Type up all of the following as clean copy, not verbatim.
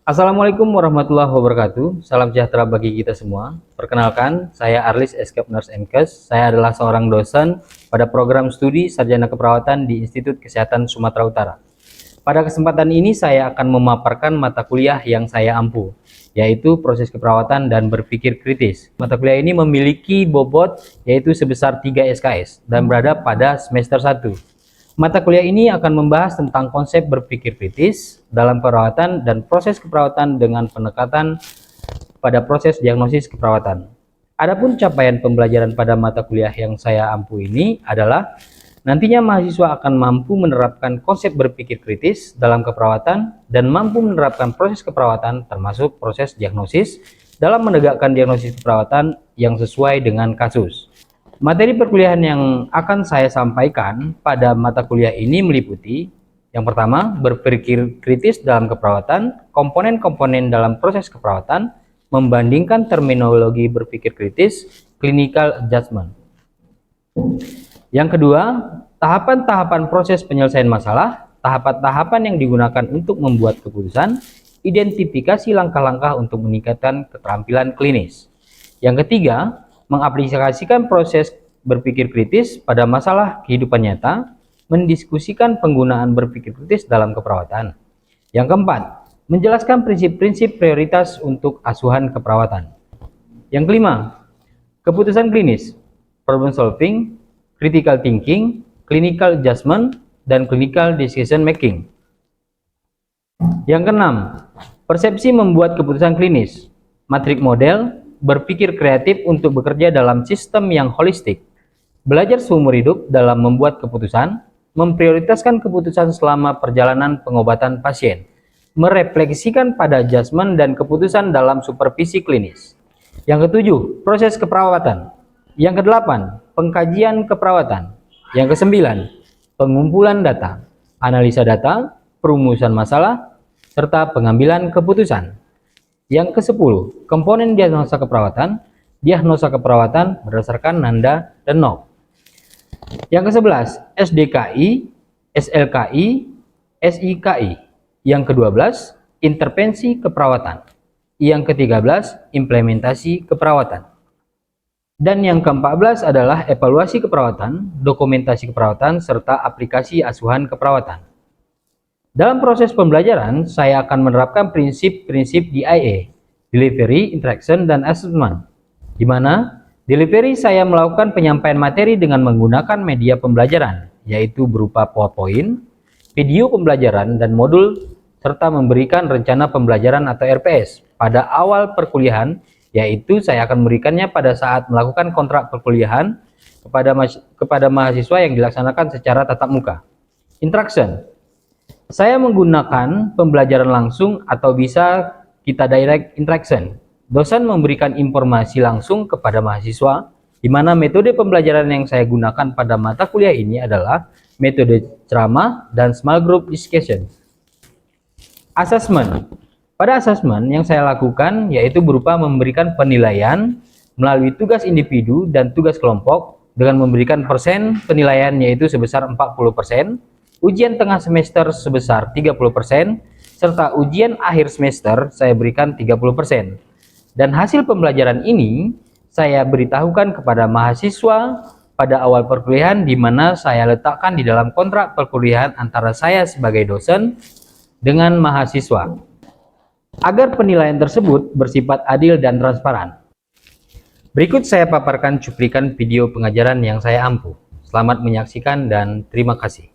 Assalamualaikum warahmatullahi wabarakatuh. Salam sejahtera bagi kita semua. Perkenalkan, saya Arlis Escape Nurse MKes. Saya adalah seorang dosen pada program studi Sarjana Keperawatan di Institut Kesehatan Sumatera Utara. Pada kesempatan ini saya akan memaparkan mata kuliah yang saya ampu, yaitu proses keperawatan dan berpikir kritis. Mata kuliah ini memiliki bobot yaitu sebesar 3 SKS dan berada pada semester 1. Mata kuliah ini akan membahas tentang konsep berpikir kritis dalam perawatan dan proses keperawatan dengan penekatan pada proses diagnosis keperawatan. Adapun capaian pembelajaran pada mata kuliah yang saya ampu ini adalah nantinya mahasiswa akan mampu menerapkan konsep berpikir kritis dalam keperawatan dan mampu menerapkan proses keperawatan termasuk proses diagnosis dalam menegakkan diagnosis keperawatan yang sesuai dengan kasus. Materi perkuliahan yang akan saya sampaikan pada mata kuliah ini meliputi yang pertama, berpikir kritis dalam keperawatan, komponen-komponen dalam proses keperawatan, membandingkan terminologi berpikir kritis, clinical adjustment. Yang kedua, tahapan-tahapan proses penyelesaian masalah, tahapan-tahapan yang digunakan untuk membuat keputusan, identifikasi langkah-langkah untuk meningkatkan keterampilan klinis. Yang ketiga, mengaplikasikan proses berpikir kritis pada masalah kehidupan nyata, mendiskusikan penggunaan berpikir kritis dalam keperawatan. Yang keempat, menjelaskan prinsip-prinsip prioritas untuk asuhan keperawatan. Yang kelima, keputusan klinis, problem solving, critical thinking, clinical adjustment, dan clinical decision making. Yang keenam, persepsi membuat keputusan klinis, matrik model, berpikir kreatif untuk bekerja dalam sistem yang holistik, belajar seumur hidup dalam membuat keputusan, memprioritaskan keputusan selama perjalanan pengobatan pasien, merefleksikan pada adjustment dan keputusan dalam supervisi klinis. Yang ketujuh, proses keperawatan. Yang kedelapan, pengkajian keperawatan. Yang kesembilan, pengumpulan data, analisa data, perumusan masalah, serta pengambilan keputusan. Yang ke-10, komponen diagnosa keperawatan berdasarkan Nanda dan Nock. Yang ke-11, SDKI, SLKI, SIKI. Yang ke-12, intervensi keperawatan. Yang ke-13, implementasi keperawatan. Dan yang ke-14 adalah evaluasi keperawatan, dokumentasi keperawatan, serta aplikasi asuhan keperawatan. Dalam proses pembelajaran, saya akan menerapkan prinsip-prinsip DIA, Delivery, Interaction, dan Assessment, di mana delivery saya melakukan penyampaian materi dengan menggunakan media pembelajaran, yaitu berupa PowerPoint, video pembelajaran, dan modul, serta memberikan rencana pembelajaran atau RPS pada awal perkuliahan, yaitu saya akan memberikannya pada saat melakukan kontrak perkuliahan kepada mahasiswa yang dilaksanakan secara tatap muka. Interaction, saya menggunakan pembelajaran langsung atau bisa kita direct interaction. Dosen memberikan informasi langsung kepada mahasiswa, di mana metode pembelajaran yang saya gunakan pada mata kuliah ini adalah metode ceramah dan small group discussion. Assessment. Pada assessment yang saya lakukan yaitu berupa memberikan penilaian melalui tugas individu dan tugas kelompok dengan memberikan persen penilaian yaitu sebesar 40%, ujian tengah semester sebesar 30%, serta ujian akhir semester saya berikan 30%. Dan hasil pembelajaran ini saya beritahukan kepada mahasiswa pada awal perkuliahan, di mana saya letakkan di dalam kontrak perkuliahan antara saya sebagai dosen dengan mahasiswa, agar penilaian tersebut bersifat adil dan transparan. Berikut saya paparkan cuplikan video pengajaran yang saya ampu. Selamat menyaksikan dan terima kasih.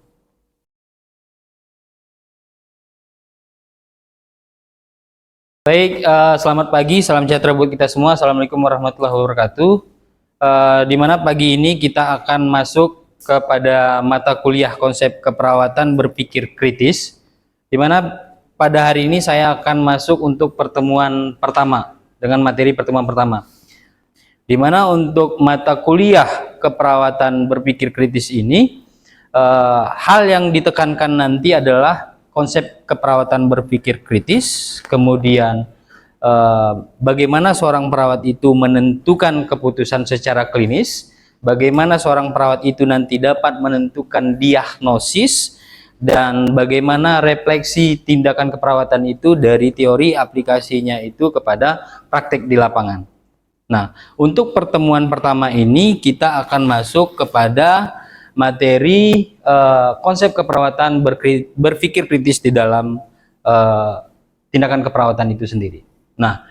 Baik, selamat pagi, salam sejahtera buat kita semua. Assalamualaikum warahmatullahi wabarakatuh. Di mana pagi ini kita akan masuk kepada mata kuliah konsep keperawatan berpikir kritis. Di mana pada hari ini saya akan masuk untuk pertemuan pertama dengan materi pertemuan pertama. Di mana untuk mata kuliah keperawatan berpikir kritis ini, hal yang ditekankan nanti adalah konsep keperawatan berpikir kritis, kemudian bagaimana seorang perawat itu menentukan keputusan secara klinis, bagaimana seorang perawat itu nanti dapat menentukan diagnosis, dan bagaimana refleksi tindakan keperawatan itu dari teori aplikasinya itu kepada praktek di lapangan. Nah, untuk pertemuan pertama ini kita akan masuk kepada materi konsep keperawatan berpikir kritis di dalam tindakan keperawatan itu sendiri. Nah,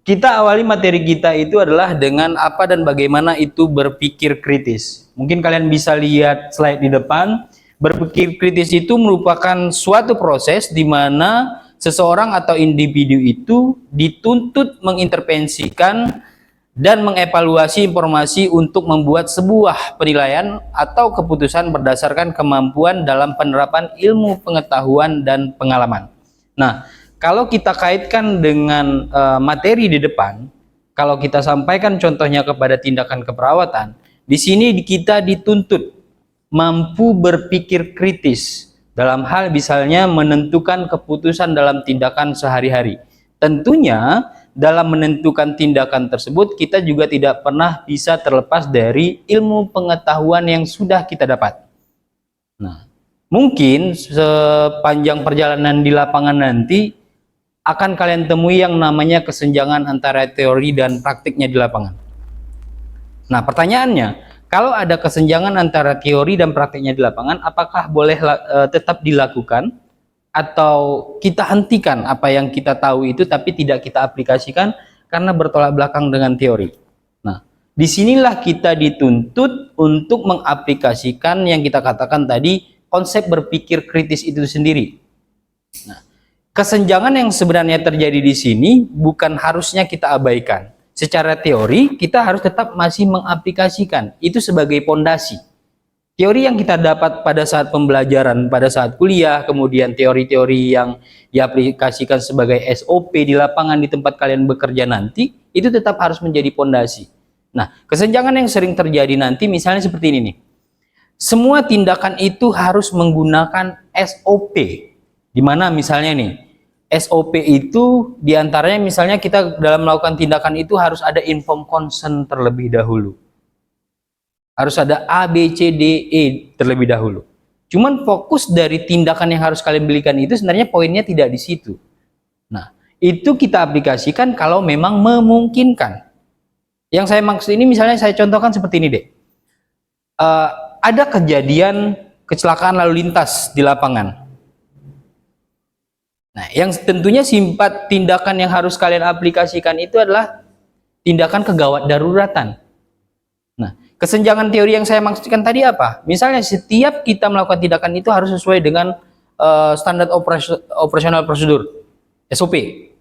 kita awali materi kita itu adalah dengan apa dan bagaimana itu berpikir kritis. Mungkin kalian bisa lihat slide di depan. Berpikir kritis itu merupakan suatu proses di mana seseorang atau individu itu dituntut mengintervensikan dan mengevaluasi informasi untuk membuat sebuah penilaian atau keputusan berdasarkan kemampuan dalam penerapan ilmu pengetahuan dan pengalaman. Nah, kalau kita kaitkan dengan materi di depan, kalau kita sampaikan contohnya kepada tindakan keperawatan, di sini kita dituntut mampu berpikir kritis dalam hal misalnya menentukan keputusan dalam tindakan sehari-hari. Tentunya dalam menentukan tindakan tersebut kita juga tidak pernah bisa terlepas dari ilmu pengetahuan yang sudah kita dapat. Nah, mungkin sepanjang perjalanan di lapangan nanti akan kalian temui yang namanya kesenjangan antara teori dan praktiknya di lapangan. Nah, pertanyaannya, kalau ada kesenjangan antara teori dan praktiknya di lapangan, apakah boleh tetap dilakukan atau kita hentikan apa yang kita tahu itu tapi tidak kita aplikasikan karena bertolak belakang dengan teori? Nah, disinilah kita dituntut untuk mengaplikasikan yang kita katakan tadi, konsep berpikir kritis itu sendiri. Nah, kesenjangan yang sebenarnya terjadi di sini bukan harusnya kita abaikan. Secara teori, kita harus tetap masih mengaplikasikan. Itu sebagai pondasi. Teori yang kita dapat pada saat pembelajaran, pada saat kuliah, kemudian teori-teori yang diaplikasikan sebagai SOP di lapangan di tempat kalian bekerja nanti, itu tetap harus menjadi pondasi. Nah, kesenjangan yang sering terjadi nanti misalnya seperti ini nih. Semua tindakan itu harus menggunakan SOP. Di mana misalnya nih, SOP itu diantaranya misalnya kita dalam melakukan tindakan itu harus ada informed consent terlebih dahulu. Harus ada A, B, C, D, E terlebih dahulu. Cuman fokus dari tindakan yang harus kalian berikan itu sebenarnya poinnya tidak di situ. Nah, itu kita aplikasikan kalau memang memungkinkan. Yang saya maksud ini misalnya saya contohkan seperti ini deh. Ada kejadian kecelakaan lalu lintas di lapangan. Nah, yang tentunya tindakan yang harus kalian aplikasikan itu adalah tindakan kegawat daruratan. Nah, kesenjangan teori yang saya maksudkan tadi apa? Misalnya setiap kita melakukan tindakan itu harus sesuai dengan standar operasional prosedur, SOP.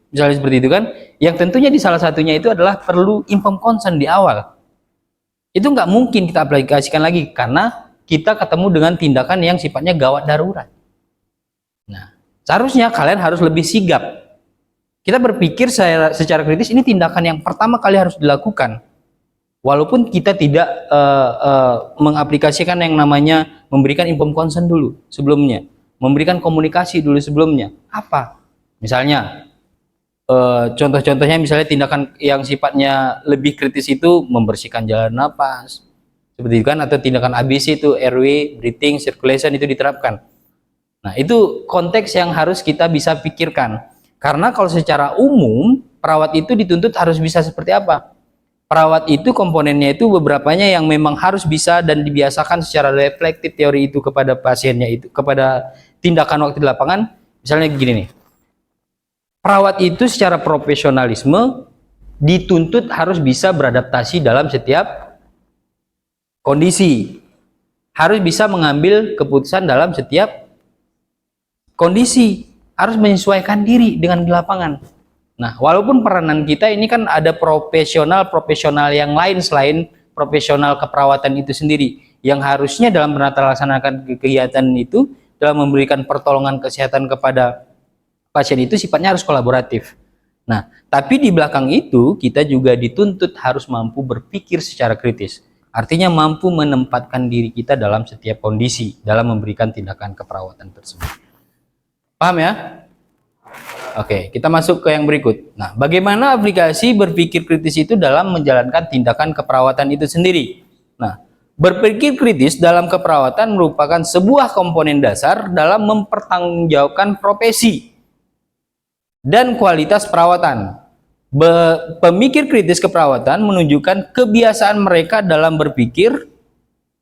Misalnya seperti itu kan. Yang tentunya di salah satunya itu adalah perlu informed consent di awal. Itu nggak mungkin kita aplikasikan lagi karena kita ketemu dengan tindakan yang sifatnya gawat darurat. Nah, seharusnya kalian harus lebih sigap. Kita berpikir secara kritis, ini tindakan yang pertama kali harus dilakukan. Walaupun kita tidak mengaplikasikan yang namanya memberikan informed consent dulu sebelumnya. Memberikan komunikasi dulu sebelumnya. Apa? Misalnya, contoh-contohnya misalnya tindakan yang sifatnya lebih kritis itu membersihkan jalan napas. Seperti itu kan, atau tindakan ABC itu airway, breathing, circulation itu diterapkan. Nah, itu konteks yang harus kita bisa pikirkan. Karena kalau secara umum, perawat itu dituntut harus bisa seperti apa? Perawat itu komponennya itu beberapanya yang memang harus bisa dan dibiasakan secara reflektif teori itu kepada pasiennya itu, kepada tindakan waktu di lapangan. Misalnya gini nih. Perawat itu secara profesionalisme dituntut harus bisa beradaptasi dalam setiap kondisi. Harus bisa mengambil keputusan dalam setiap kondisi, harus menyesuaikan diri dengan di lapangan. Nah, walaupun peranan kita ini kan ada profesional yang lain selain profesional keperawatan itu sendiri, yang harusnya dalam melaksanakan kegiatan itu, dalam memberikan pertolongan kesehatan kepada pasien itu sifatnya harus kolaboratif. Nah, tapi di belakang itu kita juga dituntut harus mampu berpikir secara kritis. Artinya mampu menempatkan diri kita dalam setiap kondisi dalam memberikan tindakan keperawatan tersebut. Paham ya? Oke, kita masuk ke yang berikut. Nah, bagaimana aplikasi berpikir kritis itu dalam menjalankan tindakan keperawatan itu sendiri? Nah, Berpikir kritis dalam keperawatan merupakan sebuah komponen dasar dalam mempertanggungjawabkan profesi dan kualitas perawatan. Pemikir kritis keperawatan menunjukkan kebiasaan mereka dalam berpikir,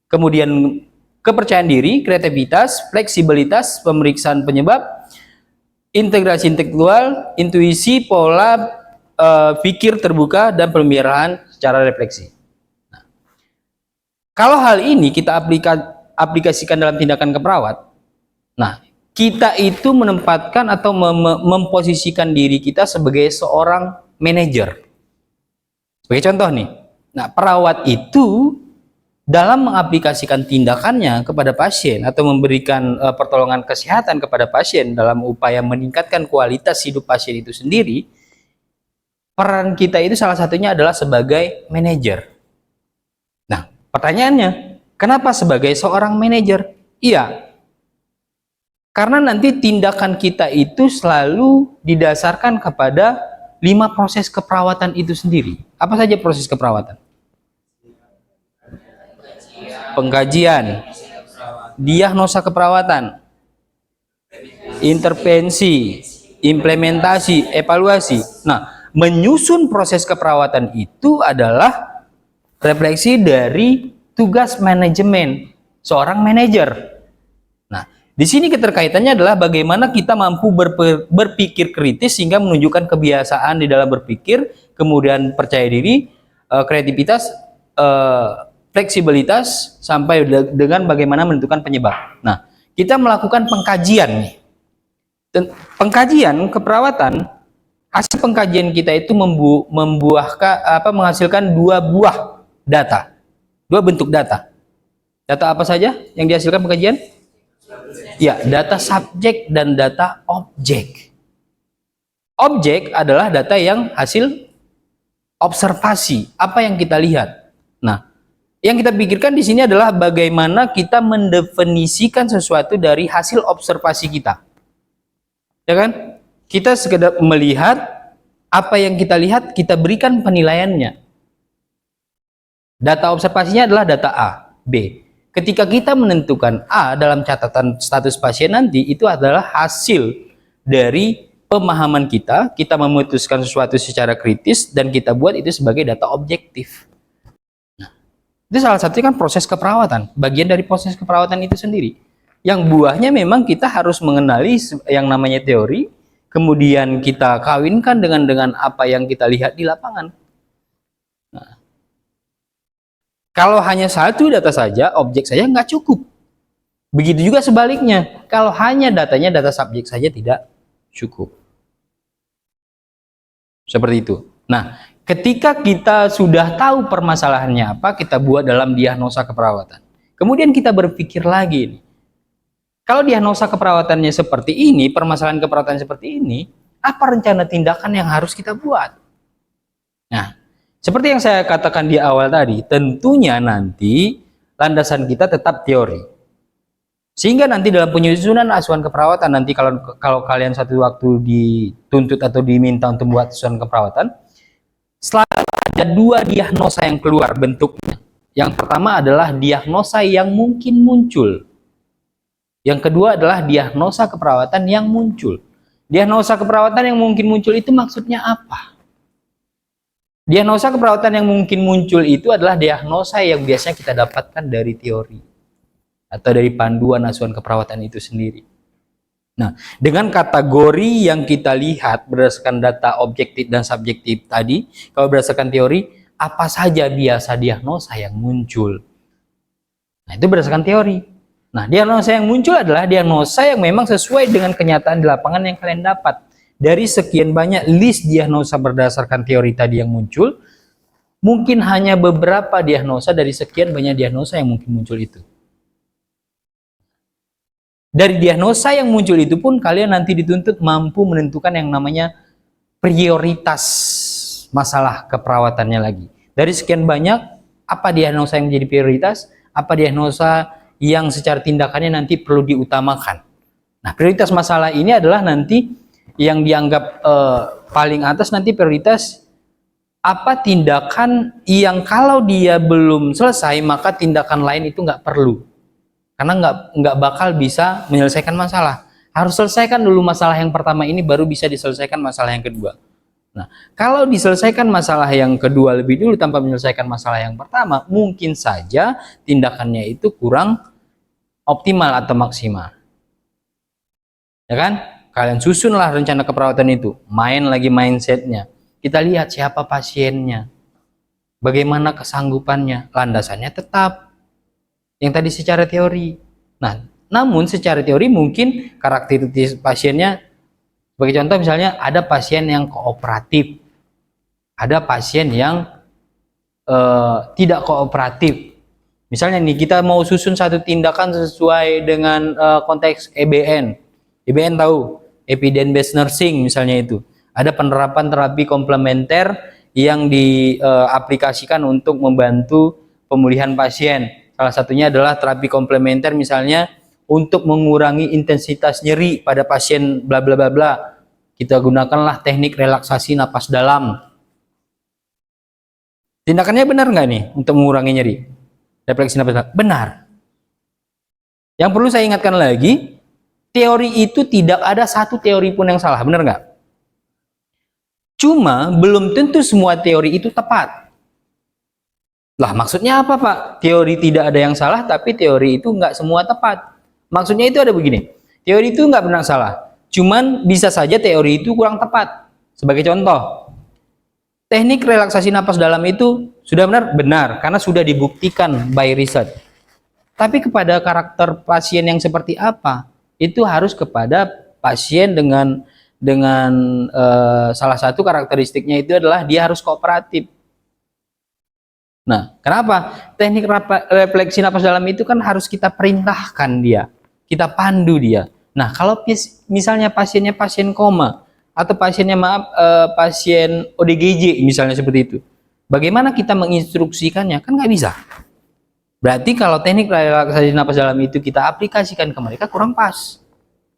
kemudian kepercayaan diri, kreativitas, fleksibilitas, pemeriksaan penyebab, integrasi intelektual, intuisi, pola pikir terbuka, dan pemeliharaan secara refleksi. Nah, kalau hal ini kita aplikasikan dalam tindakan keperawat, nah, kita itu menempatkan atau memposisikan diri kita sebagai seorang manajer. Sebagai contoh nih, nah, perawat itu dalam mengaplikasikan tindakannya kepada pasien atau memberikan pertolongan kesehatan kepada pasien dalam upaya meningkatkan kualitas hidup pasien itu sendiri, peran kita itu salah satunya adalah sebagai manajer. Nah, pertanyaannya, kenapa sebagai seorang manajer? Iya, karena nanti tindakan kita itu selalu didasarkan kepada 5 proses keperawatan itu sendiri. Apa saja proses keperawatan? Pengkajian, diagnosa keperawatan, intervensi, implementasi, evaluasi. Nah, menyusun proses keperawatan itu adalah refleksi dari tugas manajemen seorang manajer. Nah, di sini keterkaitannya adalah bagaimana kita mampu berpikir kritis sehingga menunjukkan kebiasaan di dalam berpikir, kemudian percaya diri, kreativitas, fleksibilitas, sampai dengan bagaimana menentukan penyebab. Nah, kita melakukan pengkajian nih. Pengkajian keperawatan, hasil pengkajian kita itu menghasilkan 2 buah data, 2 bentuk data. Data apa saja yang dihasilkan pengkajian? Ya, data subjek dan data objek. Objek adalah data yang hasil observasi, apa yang kita lihat. Nah, yang kita pikirkan di sini adalah bagaimana kita mendefinisikan sesuatu dari hasil observasi kita. Ya kan? Kita sekedar melihat apa yang kita lihat, kita berikan penilaiannya. Data observasinya adalah data A, B. Ketika kita menentukan A dalam catatan status pasien nanti, itu adalah hasil dari pemahaman kita memutuskan sesuatu secara kritis, dan kita buat itu sebagai data objektif. Itu salah satunya kan proses keperawatan, bagian dari proses keperawatan itu sendiri. Yang buahnya memang kita harus mengenali yang namanya teori, kemudian kita kawinkan dengan apa yang kita lihat di lapangan. Nah, kalau hanya satu data saja, objek saja nggak cukup. Begitu juga sebaliknya, kalau hanya datanya data subjek saja tidak cukup. Seperti itu. Nah, ketika kita sudah tahu permasalahannya apa, kita buat dalam diagnosa keperawatan. Kemudian kita berpikir lagi nih, kalau diagnosa keperawatannya seperti ini, permasalahan keperawatan seperti ini, apa rencana tindakan yang harus kita buat? Nah, seperti yang saya katakan di awal tadi, tentunya nanti landasan kita tetap teori. Sehingga nanti dalam penyusunan asuhan keperawatan, nanti kalau kalian satu waktu dituntut atau diminta untuk membuat asuhan keperawatan, selalu ada 2 diagnosa yang keluar bentuknya. Yang pertama adalah diagnosa yang mungkin muncul. Yang kedua adalah diagnosa keperawatan yang muncul. Diagnosa keperawatan yang mungkin muncul itu maksudnya apa? Diagnosa keperawatan yang mungkin muncul itu adalah diagnosa yang biasanya kita dapatkan dari teori atau dari panduan asuhan keperawatan itu sendiri. Nah, dengan kategori yang kita lihat berdasarkan data objektif dan subjektif tadi, kalau berdasarkan teori, apa saja biasa diagnosa yang muncul? Nah, itu berdasarkan teori. Nah, diagnosa yang muncul adalah diagnosa yang memang sesuai dengan kenyataan di lapangan yang kalian dapat. Dari sekian banyak list diagnosa berdasarkan teori tadi yang muncul, mungkin hanya beberapa diagnosa dari sekian banyak diagnosa yang mungkin muncul itu. Dari diagnosa yang muncul itu pun kalian nanti dituntut mampu menentukan yang namanya prioritas masalah keperawatannya lagi. Dari sekian banyak, apa diagnosa yang menjadi prioritas, apa diagnosa yang secara tindakannya nanti perlu diutamakan. Nah, prioritas masalah ini adalah nanti yang dianggap paling atas, nanti prioritas apa tindakan yang kalau dia belum selesai maka tindakan lain itu nggak perlu, karena nggak bakal bisa menyelesaikan masalah. Harus selesaikan dulu masalah yang pertama ini, baru bisa diselesaikan masalah yang kedua. Nah, kalau diselesaikan masalah yang kedua lebih dulu tanpa menyelesaikan masalah yang pertama, mungkin saja tindakannya itu kurang optimal atau maksimal. Ya kan? Kalian susunlah rencana keperawatan itu, main lagi mindsetnya. Kita lihat siapa pasiennya, bagaimana kesanggupannya, landasannya tetap yang tadi secara teori. Nah, namun secara teori mungkin karakteristik pasiennya, sebagai contoh misalnya ada pasien yang kooperatif, ada pasien yang tidak kooperatif. Misalnya nih, kita mau susun satu tindakan sesuai dengan konteks EBN. EBN tahu, Evidence Based Nursing misalnya itu. Ada penerapan terapi komplementer yang diaplikasikan untuk membantu pemulihan pasien. Salah satunya adalah terapi komplementer misalnya untuk mengurangi intensitas nyeri pada pasien bla bla bla bla. Kita gunakanlah teknik relaksasi napas dalam. Tindakannya benar nggak nih untuk mengurangi nyeri? Refleksi napas dalam. Benar. Yang perlu saya ingatkan lagi, teori itu tidak ada satu teori pun yang salah, benar nggak? Cuma belum tentu semua teori itu tepat. Lah maksudnya apa Pak? Teori tidak ada yang salah, tapi teori itu nggak semua tepat. Maksudnya itu ada begini, teori itu nggak pernah salah, cuman bisa saja teori itu kurang tepat. Sebagai contoh, teknik relaksasi napas dalam itu sudah benar? Benar, karena sudah dibuktikan by research. Tapi kepada karakter pasien yang seperti apa, itu harus kepada pasien dengan salah satu karakteristiknya itu adalah dia harus kooperatif. Nah, kenapa? Teknik refleksi napas dalam itu kan harus kita perintahkan dia, kita pandu dia. Nah, kalau misalnya pasiennya pasien koma, atau pasiennya pasien ODGJ misalnya seperti itu, bagaimana kita menginstruksikannya? Kan nggak bisa. Berarti kalau teknik relaksasi napas dalam itu kita aplikasikan ke mereka kurang pas.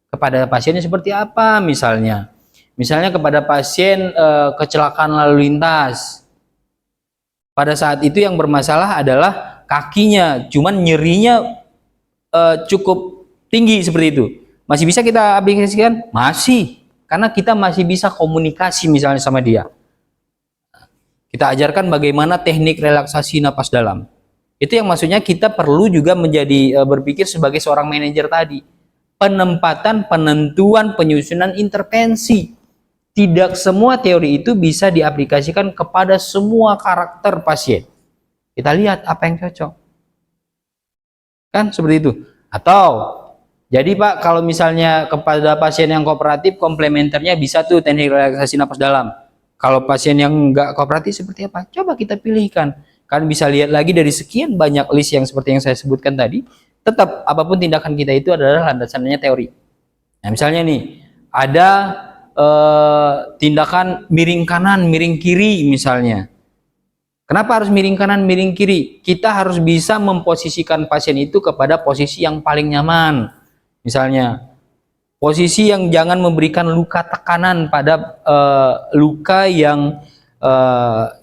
Kepada pasiennya seperti apa misalnya? Misalnya kepada pasien kecelakaan lalu lintas. Pada saat itu yang bermasalah adalah kakinya, cuman nyerinya cukup tinggi seperti itu. Masih bisa kita aplikasikan? Masih, karena kita masih bisa komunikasi misalnya sama dia. Kita ajarkan bagaimana teknik relaksasi napas dalam. Itu yang maksudnya kita perlu juga menjadi berpikir sebagai seorang manajer tadi. Penempatan, penentuan, penyusunan intervensi. Tidak semua teori itu bisa diaplikasikan kepada semua karakter pasien. Kita lihat apa yang cocok. Kan seperti itu. Atau, jadi Pak, kalau misalnya kepada pasien yang kooperatif, komplementernya bisa tuh teknik relaksasi napas dalam. Kalau pasien yang nggak kooperatif seperti apa? Coba kita pilihkan. Kalian bisa lihat lagi dari sekian banyak list yang seperti yang saya sebutkan tadi. Tetap apapun tindakan kita itu adalah landasannya teori. Nah, misalnya nih ada tindakan miring kanan, miring kiri misalnya. Kenapa harus miring kanan, miring kiri? Kita harus bisa memposisikan pasien itu kepada posisi yang paling nyaman. Misalnya posisi yang jangan memberikan luka tekanan pada luka yang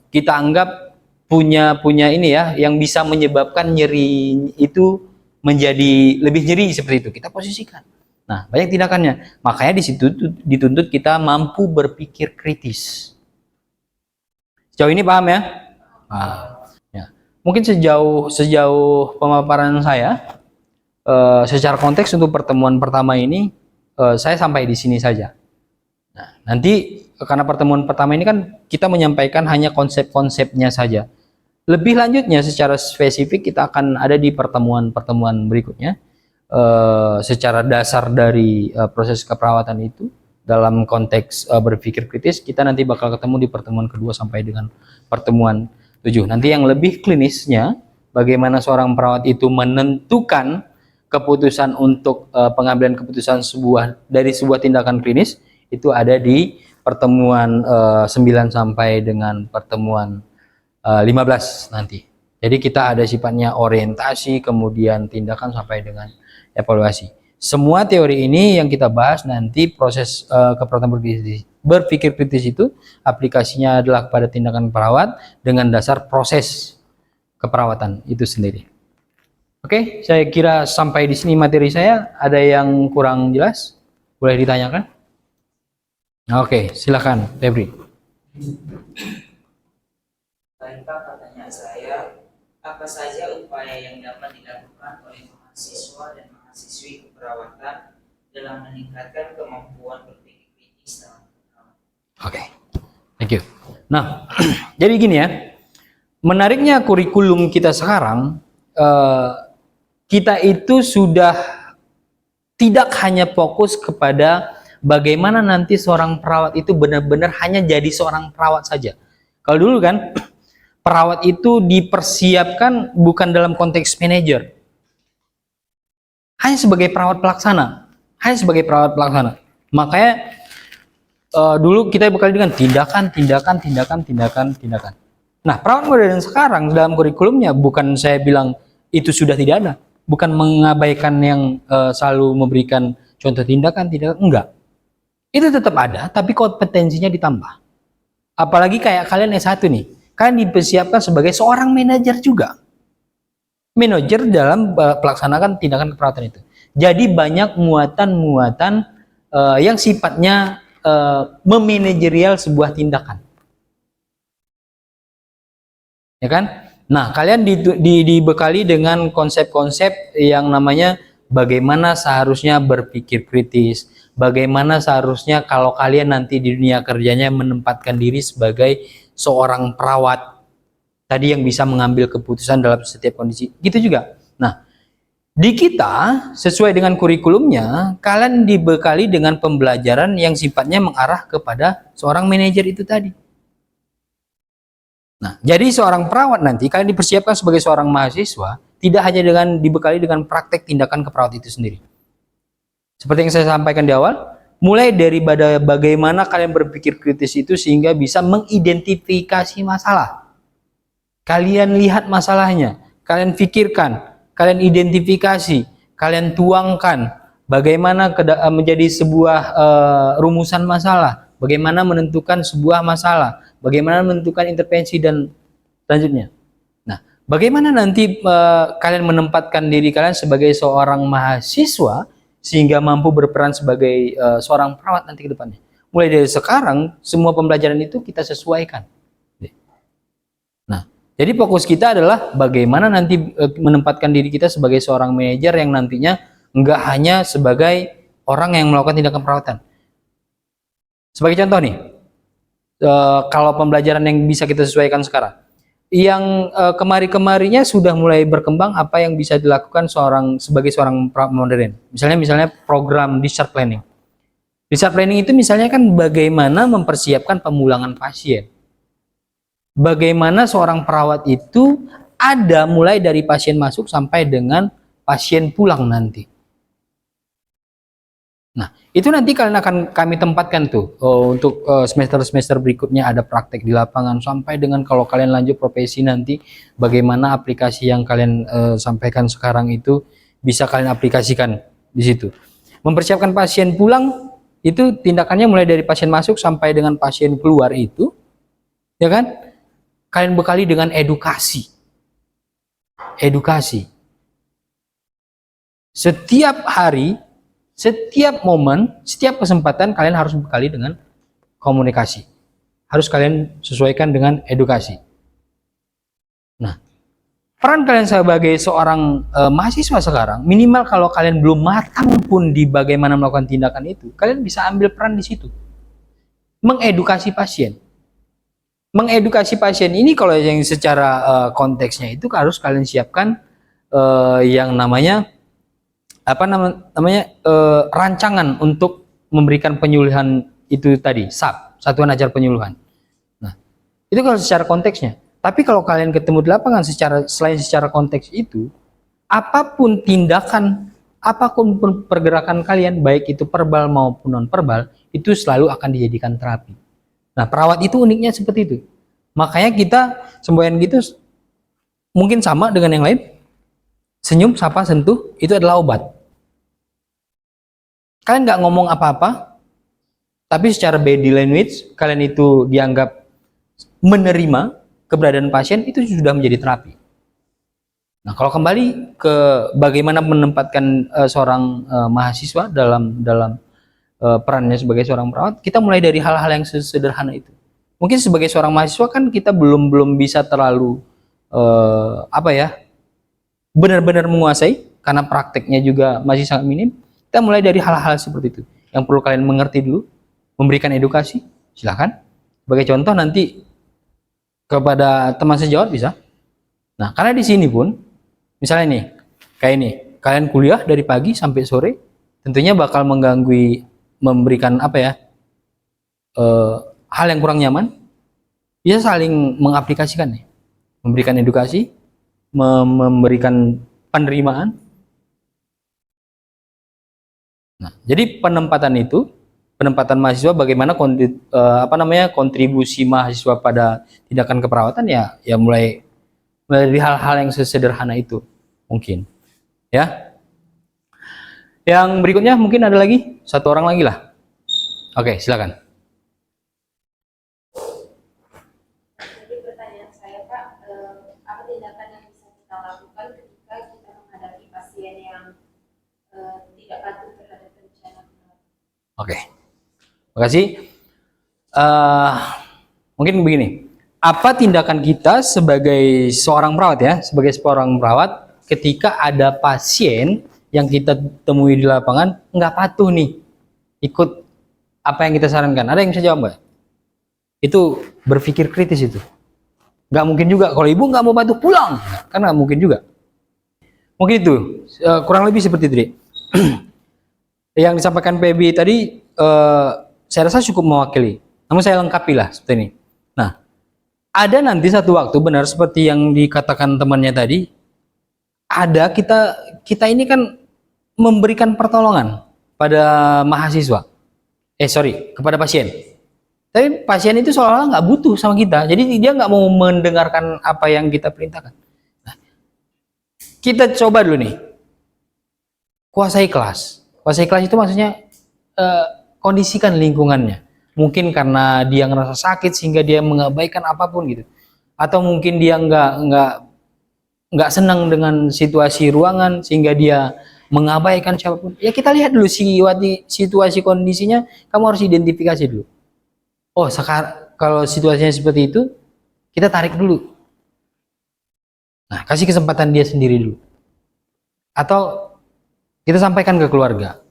kita anggap punya ini ya, yang bisa menyebabkan nyeri itu menjadi lebih nyeri seperti itu. Kita posisikan. Nah, banyak tindakannya. Makanya di situ dituntut kita mampu berpikir kritis. Sejauh ini paham ya? Nah, ya. Mungkin sejauh pemaparan saya secara konteks untuk pertemuan pertama ini saya sampai di sini saja. Nah, nanti karena pertemuan pertama ini kan kita menyampaikan hanya konsep-konsepnya saja. Lebih lanjutnya secara spesifik kita akan ada di pertemuan-pertemuan berikutnya. Secara dasar dari proses keperawatan itu dalam konteks berpikir kritis, kita nanti bakal ketemu di pertemuan kedua sampai dengan pertemuan 7. Nanti yang lebih klinisnya, bagaimana seorang perawat itu menentukan keputusan untuk pengambilan keputusan dari sebuah tindakan klinis, itu ada di pertemuan 9 sampai dengan pertemuan 15 nanti. Jadi kita ada sifatnya orientasi, kemudian tindakan sampai dengan evaluasi. Semua teori ini yang kita bahas nanti proses keperawatan berpikir kritis itu aplikasinya adalah pada tindakan perawat dengan dasar proses keperawatan itu sendiri. Oke, saya kira sampai di sini materi saya. Ada yang kurang jelas? Boleh ditanyakan? Oke, silakan, Febri. Baik Pak, pertanyaan saya, apa saja upaya yang dapat dilakukan oleh mahasiswa dan mahasiswi keperawatan dalam meningkatkan kemampuan berpikir kritis dalam perawatan? Oke, thank you. Nah, jadi gini ya, menariknya kurikulum kita sekarang, kita itu sudah tidak hanya fokus kepada bagaimana nanti seorang perawat itu benar-benar hanya jadi seorang perawat saja. Kalau dulu kan, perawat itu dipersiapkan bukan dalam konteks manajer, hanya sebagai perawat pelaksana, Makanya dulu kita bekali dengan tindakan. Nah, perawat modern sekarang dalam kurikulumnya bukan saya bilang itu sudah tidak ada, bukan mengabaikan yang selalu memberikan contoh tindakan, enggak. Itu tetap ada, tapi kompetensinya ditambah. Apalagi kayak kalian S1 nih, kalian dipersiapkan sebagai seorang manajer juga. Manajer dalam pelaksanakan tindakan keperawatan itu. Jadi banyak muatan-muatan yang sifatnya memanajerial sebuah tindakan. Ya kan? Nah, kalian dibekali dengan konsep-konsep yang namanya bagaimana seharusnya berpikir kritis, bagaimana seharusnya kalau kalian nanti di dunia kerjanya menempatkan diri sebagai seorang perawat tadi yang bisa mengambil keputusan dalam setiap kondisi. Gitu juga. Nah, di kita sesuai dengan kurikulumnya, kalian dibekali dengan pembelajaran yang sifatnya mengarah kepada seorang manajer itu tadi. Nah, jadi seorang perawat nanti kalian dipersiapkan sebagai seorang mahasiswa tidak hanya dengan dibekali dengan praktek tindakan keperawat itu sendiri. Seperti yang saya sampaikan di awal, mulai dari bagaimana kalian berpikir kritis itu sehingga bisa mengidentifikasi masalah. Kalian lihat masalahnya, kalian pikirkan, kalian identifikasi, kalian tuangkan bagaimana menjadi sebuah rumusan masalah, bagaimana menentukan sebuah masalah, bagaimana menentukan intervensi dan selanjutnya. Nah, bagaimana nanti kalian menempatkan diri kalian sebagai seorang mahasiswa sehingga mampu berperan sebagai seorang perawat nanti ke depannya. Mulai dari sekarang, semua pembelajaran itu kita sesuaikan. Nah, jadi fokus kita adalah bagaimana nanti menempatkan diri kita sebagai seorang manajer yang nantinya enggak hanya sebagai orang yang melakukan tindakan perawatan. Sebagai contoh nih, kalau pembelajaran yang bisa kita sesuaikan sekarang, yang kemari-kemarinya sudah mulai berkembang apa yang bisa dilakukan sebagai seorang perawat modern. Misalnya program discharge planning. Discharge planning itu misalnya kan bagaimana mempersiapkan pemulangan pasien. Bagaimana seorang perawat itu ada mulai dari pasien masuk sampai dengan pasien pulang nanti. Nah, itu nanti kalian akan kami tempatkan tuh untuk semester-semester berikutnya ada praktek di lapangan sampai dengan kalau kalian lanjut profesi nanti bagaimana aplikasi yang kalian sampaikan sekarang itu bisa kalian aplikasikan di situ. Mempersiapkan pasien pulang itu tindakannya mulai dari pasien masuk sampai dengan pasien keluar itu, ya kan? Kalian bekali dengan edukasi. Edukasi. Setiap hari, setiap momen, setiap kesempatan kalian harus bekali dengan komunikasi. Harus kalian sesuaikan dengan edukasi. Nah, peran kalian sebagai seorang mahasiswa sekarang, minimal kalau kalian belum matang pun di bagaimana melakukan tindakan itu, kalian bisa ambil peran di situ. Mengedukasi pasien. Mengedukasi pasien ini kalau yang secara konteksnya itu harus kalian siapkan yang namanya rancangan untuk memberikan penyuluhan itu tadi, SAP, satuan ajar penyuluhan. Nah, itu kalau secara konteksnya. Tapi kalau kalian ketemu di lapangan selain secara konteks itu, apapun tindakan, apapun pergerakan kalian, baik itu verbal maupun non verbal, itu selalu akan dijadikan terapi. Nah, perawat itu uniknya seperti itu. Makanya kita semboyan gitu mungkin sama dengan yang lain. Senyum, sapa, sentuh, itu adalah obat. Kalian nggak ngomong apa-apa, tapi secara body language kalian itu dianggap menerima keberadaan pasien, itu sudah menjadi terapi. Nah, kalau kembali ke bagaimana menempatkan seorang mahasiswa dalam perannya sebagai seorang perawat, kita mulai dari hal-hal yang sederhana itu. Mungkin sebagai seorang mahasiswa kan kita belum bisa terlalu benar-benar menguasai, karena prakteknya juga masih sangat minim. Kita mulai dari hal-hal seperti itu yang perlu kalian mengerti dulu, memberikan edukasi. Silahkan sebagai contoh nanti kepada teman sejawat bisa. Nah, karena di sini pun misalnya nih, kayak ini, kalian kuliah dari pagi sampai sore, tentunya bakal mengganggu, memberikan hal yang kurang nyaman. Bisa saling mengaplikasikan nih, memberikan edukasi, memberikan penerimaan. Nah, jadi penempatan mahasiswa, bagaimana kontribusi mahasiswa pada tindakan keperawatan, ya mulai dari hal-hal yang sesederhana itu mungkin, ya. Yang berikutnya mungkin ada lagi, satu orang lagi lah. Oke, silakan. Jadi pertanyaan saya, Pak, apa tindakan yang bisa kita lakukan ketika kita menghadapi pasien yang tidak patuh terhadap rencana perawatan? Oke, terima kasih. Mungkin begini, apa tindakan kita sebagai seorang perawat, ya, sebagai seorang perawat ketika ada pasien yang kita temui di lapangan nggak patuh nih ikut apa yang kita sarankan? Ada yang bisa jawab nggak? Itu berpikir kritis itu. Nggak mungkin juga kalau ibu nggak mau patuh pulang, kan nggak mungkin juga. Mungkin itu kurang lebih seperti itu. Yang disampaikan PB tadi saya rasa cukup mewakili. Namun saya lengkapi lah seperti ini. Nah, ada nanti satu waktu, benar seperti yang dikatakan temannya tadi, ada kita ini kan memberikan pertolongan pada mahasiswa, kepada pasien. Tapi pasien itu seolah-olah nggak butuh sama kita, jadi dia nggak mau mendengarkan apa yang kita perintahkan. Nah, kita coba dulu nih, kuasai kelas. Kuasai kelas itu maksudnya kondisikan lingkungannya. Mungkin karena dia ngerasa sakit sehingga dia mengabaikan apapun gitu, atau mungkin dia nggak senang dengan situasi ruangan sehingga dia mengabaikan siapapun. Ya kita lihat dulu situasi kondisinya, kamu harus identifikasi dulu. Oh, sekarang kalau situasinya seperti itu, kita tarik dulu. Nah, kasih kesempatan dia sendiri dulu. Atau kita sampaikan ke keluarga.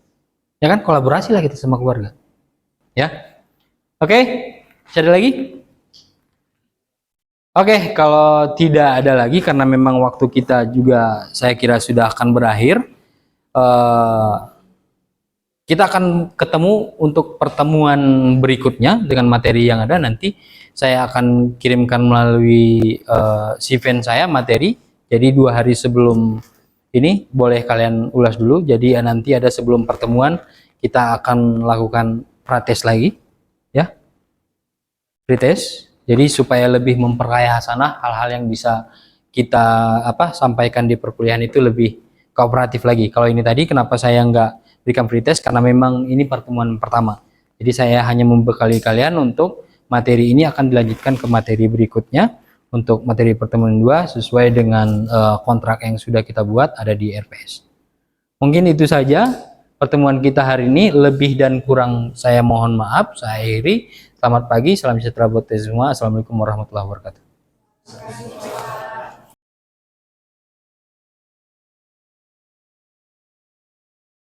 Ya kan, kolaborasi lah kita sama keluarga. Ya. Oke, ada lagi? Oke, kalau tidak ada lagi karena memang waktu kita juga saya kira sudah akan berakhir. Kita akan ketemu untuk pertemuan berikutnya dengan materi yang ada. Nanti saya akan kirimkan melalui Siven saya materi. Jadi 2 hari sebelum ini boleh kalian ulas dulu. Jadi nanti ada sebelum pertemuan kita akan lakukan prates lagi, ya, pretest. Jadi supaya lebih memperkaya hasanah, hal-hal yang bisa kita sampaikan di perkuliahan itu lebih kooperatif lagi. Kalau ini tadi kenapa saya nggak berikan pretest, karena memang ini pertemuan pertama. Jadi saya hanya membekali kalian untuk materi ini akan dilanjutkan ke materi berikutnya. Untuk materi pertemuan 2 sesuai dengan kontrak yang sudah kita buat ada di RPS. Mungkin itu saja pertemuan kita hari ini. Lebih dan kurang saya mohon maaf. Saya akhiri. Selamat pagi, salam sejahtera buat kita semua. Assalamualaikum warahmatullahi wabarakatuh.